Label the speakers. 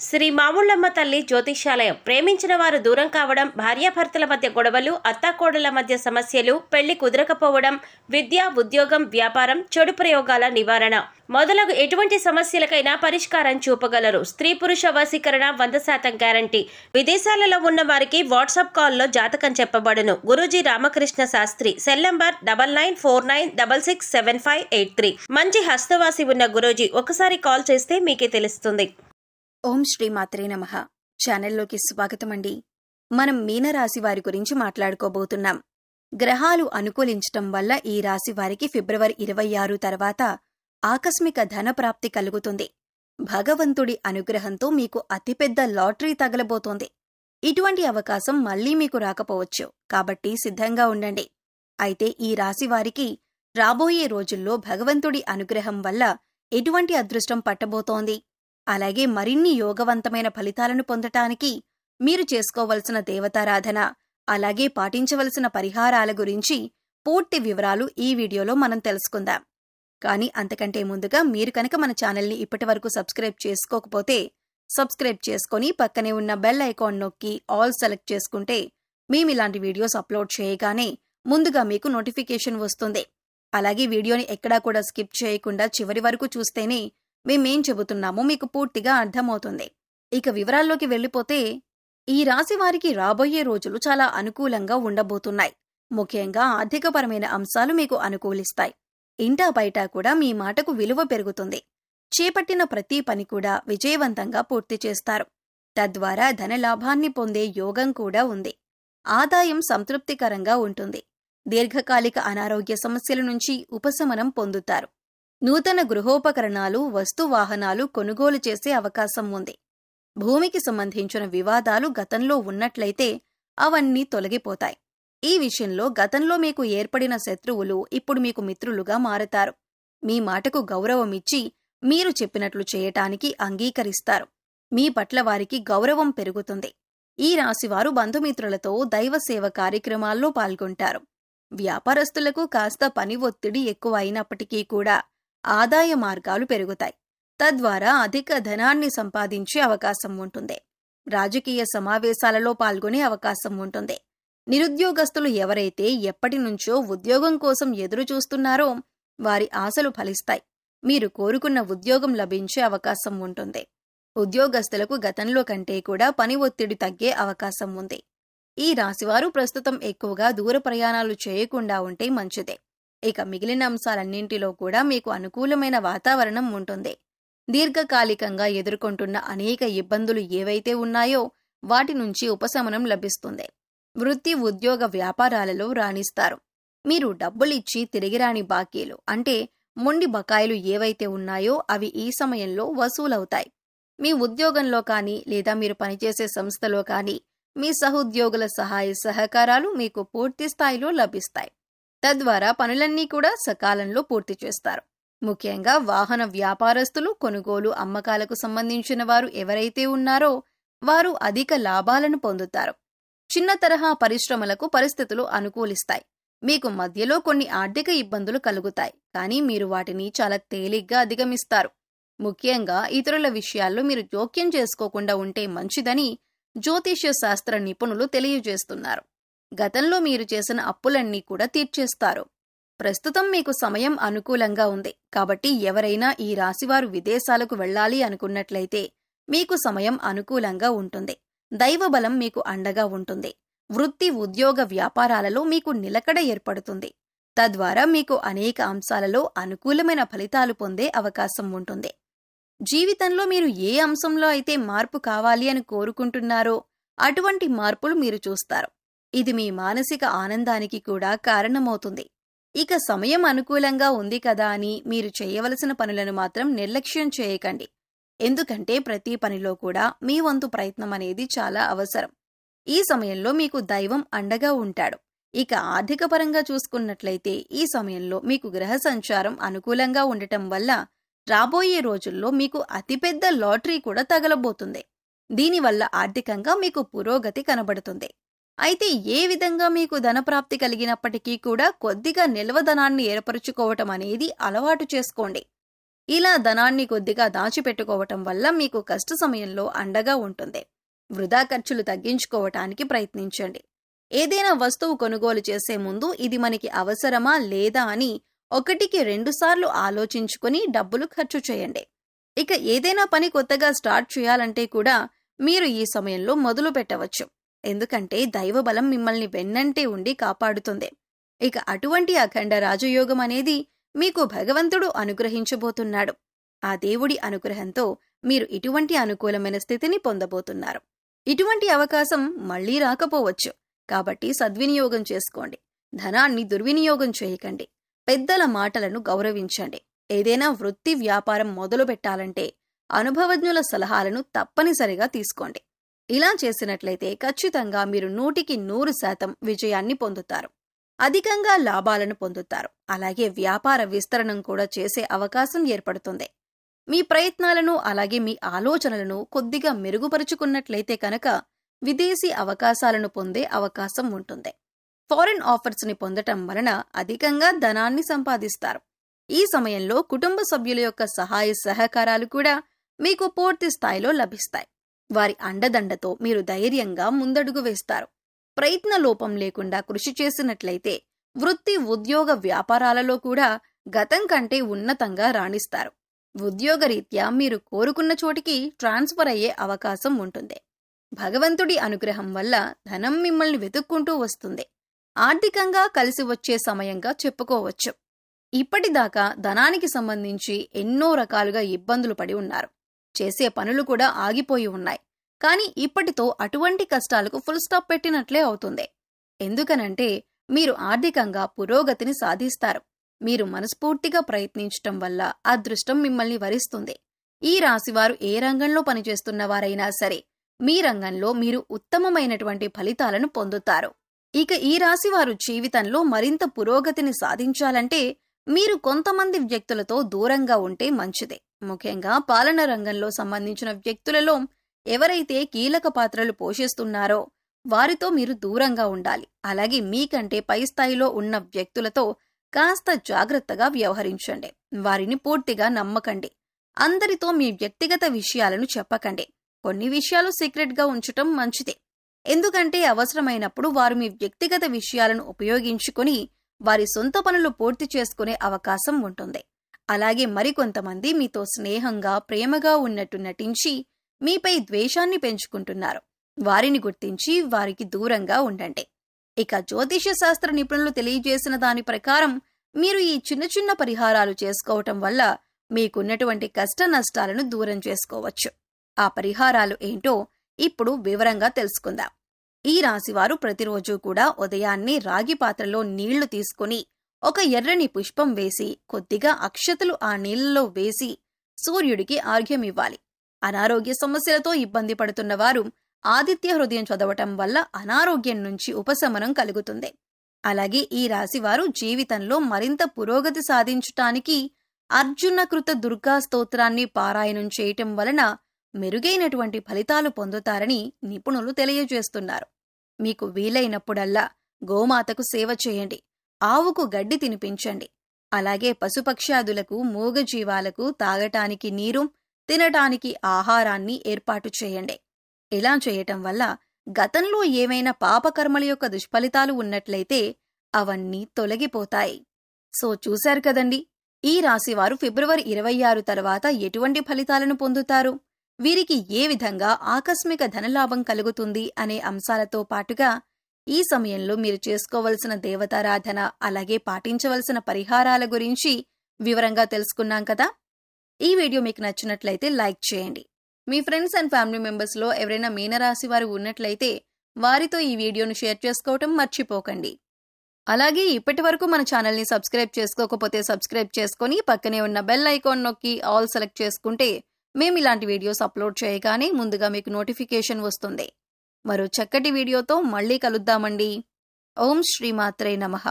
Speaker 1: శ్రీ మాముళ్ళమ్మ తల్లి జ్యోతిష్యాలయం. ప్రేమించిన వారు దూరం కావడం, భార్యాభర్తల మధ్య గొడవలు, అత్తాకోడళ్ల మధ్య సమస్యలు, పెళ్లి కుదరకపోవడం, విద్య, ఉద్యోగం, వ్యాపారం, చెడు ప్రయోగాల నివారణ మొదలగు ఎటువంటి సమస్యలకైనా పరిష్కారం చూపగలరు. స్త్రీ పురుష వశీకరణ 100% గ్యారంటీ. విదేశాలలో ఉన్న వారికి వాట్సాప్ కాల్లో జాతకం చెప్పబడును. గురూజీ రామకృష్ణ శాస్త్రి. Cell number 9949667583. మంచి హస్తవాసి ఉన్న గురూజీ ఒకసారి కాల్ చేస్తే మీకే తెలుస్తుంది.
Speaker 2: ఓం శ్రీ మాత్రే నమః. ఛానల్లోకి స్వాగతం అండి. మనం మీనరాశి వారి గురించి మాట్లాడుకోబోతున్నాం. గ్రహాలు అనుకూలించటం వల్ల ఈ రాశి వారికి ఫిబ్రవరి 26 తర్వాత ఆకస్మిక ధనప్రాప్తి కలుగుతుంది. భగవంతుడి అనుగ్రహంతో మీకు అతిపెద్ద లాటరీ తగలబోతోంది. ఇటువంటి అవకాశం మళ్లీ మీకు రాకపోవచ్చు, కాబట్టి సిద్ధంగా ఉండండి. అయితే ఈ రాశి వారికి రాబోయే రోజుల్లో భగవంతుడి అనుగ్రహం వల్ల ఎటువంటి అదృష్టం పట్టబోతోంది, అలాగే మరిన్ని యోగవంతమైన ఫలితాలను పొందటానికి మీరు చేసుకోవలసిన దేవతారాధన, అలాగే పాటించవలసిన పరిహారాల గురించి పూర్తి వివరాలు ఈ వీడియోలో మనం తెలుసుకుందాం. కానీ అంతకంటే ముందుగా మీరు కనుక మన ఛానల్ని ఇప్పటివరకు సబ్స్క్రైబ్ చేసుకోకపోతే సబ్స్క్రైబ్ చేసుకొని పక్కనే ఉన్న బెల్ ఐకాన్ నొక్కి ఆల్ సెలెక్ట్ చేసుకుంటే మేమిలాంటి వీడియోస్ అప్లోడ్ చేయగానే ముందుగా మీకు నోటిఫికేషన్ వస్తుంది. అలాగే వీడియోని ఎక్కడా కూడా స్కిప్ చేయకుండా చివరి వరకు చూస్తేనే మేమేం చెబుతున్నామో మీకు పూర్తిగా అర్థమవుతుంది. ఇక వివరాల్లోకి వెళ్ళిపోతే ఈ రాశి వారికి రాబోయే రోజులు చాలా అనుకూలంగా ఉండబోతున్నాయి. ముఖ్యంగా ఆర్థికపరమైన అంశాలు మీకు అనుకూలిస్తాయి. ఇంటా బయట కూడా మీ మాటకు విలువ పెరుగుతుంది. చేపట్టిన ప్రతి పని కూడా విజయవంతంగా పూర్తి చేస్తారు. తద్వారా ధనలాభాన్ని పొందే యోగం కూడా ఉంది. ఆదాయం సంతృప్తికరంగా ఉంటుంది. దీర్ఘకాలిక అనారోగ్య సమస్యల నుంచి ఉపశమనం పొందుతారు. నూతన గృహోపకరణాలు, వస్తువాహనాలు కొనుగోలు చేసే అవకాశం ఉంది. భూమికి సంబంధించిన వివాదాలు గతంలో ఉన్నట్లయితే అవన్నీ తొలగిపోతాయి. ఈ విషయంలో గతంలో మీకు ఏర్పడిన శత్రువులు ఇప్పుడు మీకు మిత్రులుగా మారతారు. మీ మాటకు గౌరవమిచ్చి మీరు చెప్పినట్లు చేయటానికి అంగీకరిస్తారు. మీ పట్ల వారికి గౌరవం పెరుగుతుంది. ఈ రాశివారు బంధుమిత్రులతో దైవసేవ కార్యక్రమాల్లో పాల్గొంటారు. వ్యాపారస్తులకు కాస్త పని ఒత్తిడి ఎక్కువ అయినప్పటికీ కూడా ఆదాయ మార్గాలు పెరుగుతాయి. తద్వారా అధిక ధనాన్ని సంపాదించే అవకాశం ఉంటుంది. రాజకీయ సమావేశాలలో పాల్గొనే అవకాశం ఉంటుంది. నిరుద్యోగస్తులు ఎవరైతే ఎప్పటినుంచో ఉద్యోగం కోసం ఎదురుచూస్తున్నారో వారి ఆశలు ఫలిస్తాయి. మీరు కోరుకున్న ఉద్యోగం లభించే అవకాశం ఉంటుంది. ఉద్యోగస్తులకు గతంలో కంటే కూడా పని ఒత్తిడి తగ్గే అవకాశం ఉంది. ఈ రాశివారు ప్రస్తుతం ఎక్కువగా దూర ప్రయాణాలు చేయకుండా ఉంటే మంచిదే. ఇక మిగిలిన అంశాలన్నింటిలో కూడా మీకు అనుకూలమైన వాతావరణం ఉంటుంది. దీర్ఘకాలికంగా ఎదుర్కొంటున్న అనేక ఇబ్బందులు ఏవైతే ఉన్నాయో వాటి నుంచి ఉపశమనం లభిస్తుంది. వృత్తి, ఉద్యోగ, వ్యాపారాలలో రాణిస్తారు. మీరు డబ్బులిచ్చి తిరిగిరాని బాకీలు అంటే మొండి బకాయిలు ఏవైతే ఉన్నాయో అవి ఈ సమయంలో వసూలవుతాయి. మీ ఉద్యోగంలో కానీ లేదా మీరు పనిచేసే సంస్థలో కానీ మీ సహోద్యోగుల సహాయ సహకారాలు మీకు పూర్తి స్థాయిలో లభిస్తాయి. తద్వారా పనులన్నీ కూడా సకాలంలో పూర్తి చేస్తారు. ముఖ్యంగా వాహన వ్యాపారస్తులు, కొనుగోలు, అమ్మకాలకు సంబంధించిన వారు ఎవరైతే ఉన్నారో వారు అధిక లాభాలను పొందుతారు. చిన్న తరహా పరిశ్రమలకు పరిస్థితులు అనుకూలిస్తాయి. మీకు మధ్యలో కొన్ని ఆర్థిక ఇబ్బందులు కలుగుతాయి, కానీ మీరు వాటిని చాలా తేలిగ్గా అధిగమిస్తారు. ముఖ్యంగా ఇతరుల విషయాల్లో మీరు జోక్యం చేసుకోకుండా ఉంటే మంచిదని జ్యోతిష్య శాస్త్ర నిపుణులు తెలియజేస్తున్నారు. గతంలో మీరు చేసిన అప్పులన్నీ కూడా తీర్చేస్తారు. ప్రస్తుతం మీకు సమయం అనుకూలంగా ఉంది. కాబట్టి ఎవరైనా ఈ రాశివారు విదేశాలకు వెళ్లాలి అనుకున్నట్లయితే మీకు సమయం అనుకూలంగా ఉంటుంది. దైవబలం మీకు అండగా ఉంటుంది. వృత్తి, ఉద్యోగ, వ్యాపారాలలో మీకు నిలకడ ఏర్పడుతుంది. తద్వారా మీకు అనేక అంశాలలో అనుకూలమైన ఫలితాలు పొందే అవకాశం ఉంటుంది. జీవితంలో మీరు ఏ అంశంలో అయితే మార్పు కావాలి అని కోరుకుంటున్నారో అటువంటి మార్పులు మీరు చూస్తారు. ఇది మీ మానసిక ఆనందానికి కూడా కారణమవుతుంది. ఇక సమయం అనుకూలంగా ఉంది కదా అని మీరు చేయవలసిన పనులను మాత్రం నిర్లక్ష్యం చేయకండి. ఎందుకంటే ప్రతి పనిలో కూడా మీ వంతు ప్రయత్నం అనేది చాలా అవసరం. ఈ సమయంలో మీకు దైవం అండగా ఉంటాడు. ఇక ఆర్థిక పరంగా చూసుకున్నట్లయితే ఈ సమయంలో మీకు గ్రహ సంచారం అనుకూలంగా ఉండటం వల్ల రాబోయే రోజుల్లో మీకు అతిపెద్ద లాటరీ కూడా తగలబోతుంది. దీనివల్ల ఆర్థికంగా మీకు పురోగతి కనబడుతుంది. అయితే ఏ విధంగా మీకు ధనప్రాప్తి కలిగినప్పటికీ కూడా కొద్దిగా నిల్వ ధనాన్ని ఏర్పరచుకోవటం అనేది అలవాటు చేసుకోండి. ఇలా ధనాన్ని కొద్దిగా దాచిపెట్టుకోవటం వల్ల మీకు కష్ట సమయంలో అండగా ఉంటుంది. వృధా ఖర్చులు తగ్గించుకోవటానికి ప్రయత్నించండి. ఏదైనా వస్తువు కొనుగోలు చేసే ముందు ఇది మనకి అవసరమా లేదా అని 1-2 సార్లు ఆలోచించుకొని డబ్బులు ఖర్చు చేయండి. ఇక ఏదైనా పని కొత్తగా స్టార్ట్ చేయాలంటే కూడా మీరు ఈ సమయంలో మొదలు పెట్టవచ్చు. ఎందుకంటే దైవబలం మిమ్మల్ని వెన్నంటే ఉండి కాపాడుతుంది. ఇక అటువంటి అఖండ రాజయోగం అనేది మీకు భగవంతుడు అనుగ్రహించబోతున్నాడు. ఆ దేవుడి అనుగ్రహంతో మీరు ఇటువంటి అనుకూలమైన స్థితిని పొందబోతున్నారు. ఇటువంటి అవకాశం మళ్లీ రాకపోవచ్చు. కాబట్టి సద్వినియోగం చేసుకోండి. ధనాన్ని దుర్వినియోగం చేయకండి. పెద్దల మాటలను గౌరవించండి. ఏదైనా వృత్తి వ్యాపారం మొదలు పెట్టాలంటే అనుభవజ్ఞుల సలహాలను తప్పనిసరిగా తీసుకోండి. ఇలా చేసినట్లయితే ఖచ్చితంగా మీరు 100% విజయాన్ని పొందుతారు. అధికంగా లాభాలను పొందుతారు. అలాగే వ్యాపార విస్తరణం కూడా చేసే అవకాశం ఏర్పడుతుంది. మీ ప్రయత్నాలను అలాగే మీ ఆలోచనలను కొద్దిగా మెరుగుపరుచుకున్నట్లయితే కనుక విదేశీ అవకాశాలను పొందే అవకాశం ఉంటుంది. ఫారిన్ ఆఫర్స్ ని పొందటం వలన అధికంగా ధనాన్ని సంపాదిస్తారు. ఈ సమయంలో కుటుంబ సభ్యుల యొక్క సహాయ సహకారాలు కూడా మీకు పూర్తి స్థాయిలో లభిస్తాయి. వారి అండదండతో మీరు ధైర్యంగా ముందడుగు వేస్తారు. ప్రయత్న లోపం లేకుండా కృషి చేసినట్లయితే వృత్తి ఉద్యోగ వ్యాపారాలలో కూడా గతం కంటే ఉన్నతంగా రాణిస్తారు. ఉద్యోగరీత్యా మీరు కోరుకున్న చోటికి ట్రాన్స్ఫర్ అయ్యే అవకాశం ఉంటుంది. భగవంతుడి అనుగ్రహం వల్ల ధనం మిమ్మల్ని వెతుక్కుంటూ వస్తుంది. ఆర్థికంగా కలిసి వచ్చే సమయంగా చెప్పుకోవచ్చు. ఇప్పటిదాకా ధనానికి సంబంధించి ఎన్నో రకాలుగా ఇబ్బందులు పడి ఉన్నారు. చేసే పనులు కూడా ఆగిపోయి ఉన్నాయి. కానీ ఇప్పటితో అటువంటి కష్టాలకు ఫుల్ స్టాప్ పెట్టినట్లే అవుతుంది. ఎందుకనంటే మీరు ఆర్థికంగా పురోగతిని సాధిస్తారు. మీరు మనస్ఫూర్తిగా ప్రయత్నించటం వల్ల అదృష్టం మిమ్మల్ని వరిస్తుంది. ఈ రాశివారు ఏ రంగంలో పనిచేస్తున్న వారైనా సరే మీ రంగంలో మీరు ఉత్తమమైనటువంటి ఫలితాలను పొందుతారు. ఇక ఈ రాశివారు జీవితంలో మరింత పురోగతిని సాధించాలంటే మీరు కొంతమంది వ్యక్తులతో దూరంగా ఉంటే మంచిదే. ముఖ్యంగా పాలన రంగంలో సంబంధించిన వ్యక్తులలో ఎవరైతే కీలక పాత్రలు పోషిస్తున్నారో వారితో మీరు దూరంగా ఉండాలి. అలాగే మీకంటే పై స్థాయిలో ఉన్న వ్యక్తులతో కాస్త జాగ్రత్తగా వ్యవహరించండి. వారిని పూర్తిగా నమ్మకండి. అందరితో మీ వ్యక్తిగత విషయాలను చెప్పకండి. కొన్ని విషయాలు సీక్రెట్ గా ఉంచటం మంచిదే. ఎందుకంటే అవసరమైనప్పుడు వారు మీ వ్యక్తిగత విషయాలను ఉపయోగించుకుని వారి సొంత పనులు పూర్తి చేసుకునే అవకాశం ఉంటుంది. అలాగే మరికొంతమంది మీతో స్నేహంగా ప్రేమగా ఉన్నట్టు నటించి మీపై ద్వేషాన్ని పెంచుకుంటున్నారు. వారిని గుర్తించి వారికి దూరంగా ఉండండి. ఇక జ్యోతిష శాస్త్ర నిపుణులు తెలియజేసిన దాని ప్రకారం మీరు ఈ చిన్న చిన్న పరిహారాలు చేసుకోవటం వల్ల మీకున్నటువంటి కష్ట నష్టాలను దూరం చేసుకోవచ్చు. ఆ పరిహారాలు ఏంటో ఇప్పుడు వివరంగా తెలుసుకుందాం. ఈ రాశివారు ప్రతిరోజు కూడా ఉదయాన్నే రాగి పాత్రలో నీళ్లు తీసుకుని ఒక ఎర్రని పుష్పం వేసి కొద్దిగా అక్షతలు ఆ నీళ్లలో వేసి సూర్యుడికి ఆర్ఘ్యమివ్వాలి. అనారోగ్య సమస్యలతో ఇబ్బంది పడుతున్నవారు ఆదిత్య హృదయం చదవటం వల్ల అనారోగ్యం నుంచి ఉపశమనం కలుగుతుంది. అలాగే ఈ రాశివారు జీవితంలో మరింత పురోగతి సాధించటానికి అర్జునకృత దుర్గా స్తోత్రాన్ని పారాయణం చేయటం వలన మెరుగైనటువంటి ఫలితాలు పొందుతారని నిపుణులు తెలియజేస్తున్నారు. మీకు వీలైనప్పుడల్లా గోమాతకు సేవ చేయండి. ఆవుకు గడ్డి తినిపించండి. అలాగే పశుపక్ష్యాదులకు మూగజీవాలకు తాగటానికి నీరు, తినటానికి ఆహారాన్ని ఏర్పాటు చేయండి. ఇలా చేయటం వల్ల గతంలో ఏమైనా పాపకర్మల యొక్క దుష్ఫలితాలు ఉన్నట్లయితే అవన్నీ తొలగిపోతాయి. సో చూశారు కదండి, ఈ రాశివారు ఫిబ్రవరి 26 తర్వాత ఎటువంటి ఫలితాలను పొందుతారు, వీరికి ఏ విధంగా ఆకస్మిక ధనలాభం కలుగుతుంది అనే అంశాలతో పాటుగా ఈ సమయంలో మీరు చేసుకోవలసిన దేవతారాధన అలాగే పాటించవలసిన పరిహారాల గురించి వివరంగా తెలుసుకున్నాం కదా. ఈ వీడియో మీకు నచ్చినట్లయితే లైక్ చేయండి. మీ ఫ్రెండ్స్ అండ్ ఫ్యామిలీ మెంబర్స్లో ఎవరైనా మీనరాశి వారు ఉన్నట్లయితే వారితో ఈ వీడియోను షేర్ చేసుకోవటం మర్చిపోకండి. అలాగే ఇప్పటి వరకు మన ఛానల్ని సబ్స్క్రైబ్ చేసుకోకపోతే సబ్స్క్రైబ్ చేసుకుని పక్కనే ఉన్న బెల్ ఐకాన్ నొక్కి ఆల్ సెలెక్ట్ చేసుకుంటే మేము ఇలాంటి వీడియోస్ అప్లోడ్ చేయగానే ముందుగా మీకు నోటిఫికేషన్ వస్తుంది. మరో చక్కటి వీడియోతో మళ్ళీ కలుద్దామండి. ఓం శ్రీమాత్రే నమః.